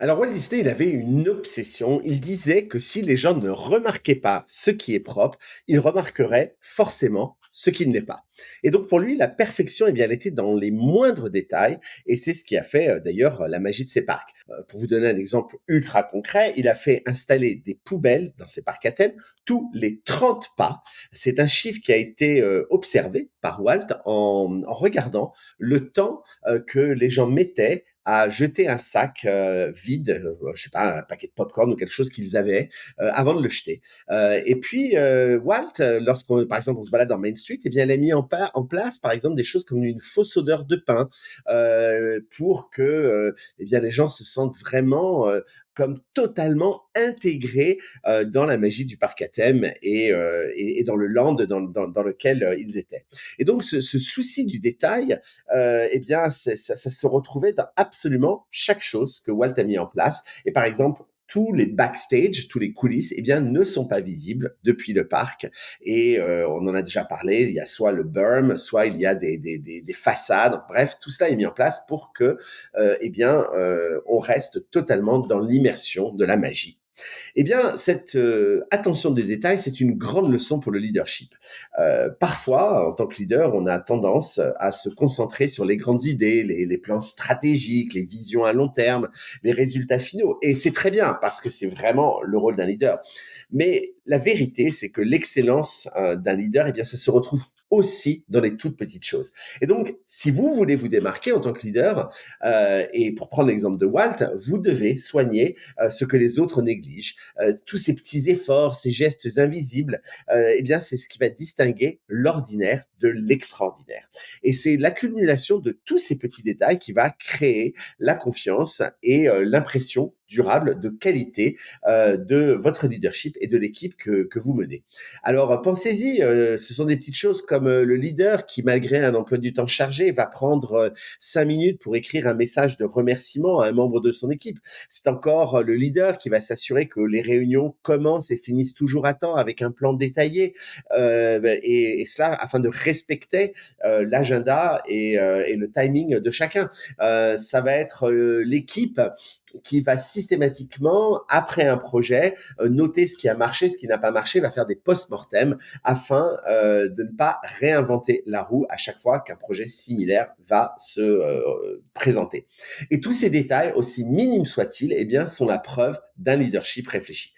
Alors Walt Disney, il avait une obsession. Il disait que si les gens ne remarquaient pas ce qui est propre, ils remarqueraient forcément ce qui ne l'est pas. Et donc pour lui, la perfection, eh bien, elle était dans les moindres détails, et c'est ce qui a fait d'ailleurs la magie de ses parcs. Pour vous donner un exemple ultra concret, il a fait installer des poubelles dans ses parcs à thème tous les 30 pas. C'est un chiffre qui a été observé par Walt en regardant le temps que les gens mettaient à jeter un sac vide, je sais pas, un paquet de popcorn ou quelque chose qu'ils avaient avant de le jeter. Et puis Walt, lorsqu'on, par exemple, on se balade dans Main Street, eh bien, il a mis en place, par exemple, des choses comme une fausse odeur de pain pour que, eh bien, les gens se sentent vraiment comme totalement intégrés dans la magie du parc à thème et dans le land dans lequel ils étaient. Et donc, ce souci du détail, eh bien, ça se retrouvait dans absolument chaque chose que Walt a mis en place. Et par exemple, tous les backstage, tous les coulisses, eh bien, ne sont pas visibles depuis le parc. Et on en a déjà parlé. Il y a soit le berm, soit il y a des façades. Bref, tout cela est mis en place pour que, eh bien, on reste totalement dans l'immersion de la magie. Eh bien, cette attention des détails, c'est une grande leçon pour le leadership. Parfois, en tant que leader, on a tendance à se concentrer sur les grandes idées, les plans stratégiques, les visions à long terme, les résultats finaux. Et c'est très bien parce que c'est vraiment le rôle d'un leader. Mais la vérité, c'est que l'excellence d'un leader, eh bien, ça se retrouve aussi dans les toutes petites choses. Et donc, si vous voulez vous démarquer en tant que leader, et pour prendre l'exemple de Walt, vous devez soigner ce que les autres négligent. Tous ces petits efforts, ces gestes invisibles, eh bien, c'est ce qui va distinguer l'ordinaire de l'extraordinaire. Et c'est l'accumulation de tous ces petits détails qui va créer la confiance et l'impression durable de qualité de votre leadership et de l'équipe que vous menez. Alors pensez-y, ce sont des petites choses comme le leader qui, malgré un emploi du temps chargé, va prendre 5 minutes pour écrire un message de remerciement à un membre de son équipe. C'est encore le leader qui va s'assurer que les réunions commencent et finissent toujours à temps avec un plan détaillé, et cela afin de respecter l'agenda et le timing de chacun. Ça va être l'équipe qui va systématiquement, après un projet, noter ce qui a marché, ce qui n'a pas marché, va faire des post-mortem afin de ne pas réinventer la roue à chaque fois qu'un projet similaire va se présenter. Et tous ces détails, aussi minimes soient-ils, eh bien, sont la preuve d'un leadership réfléchi.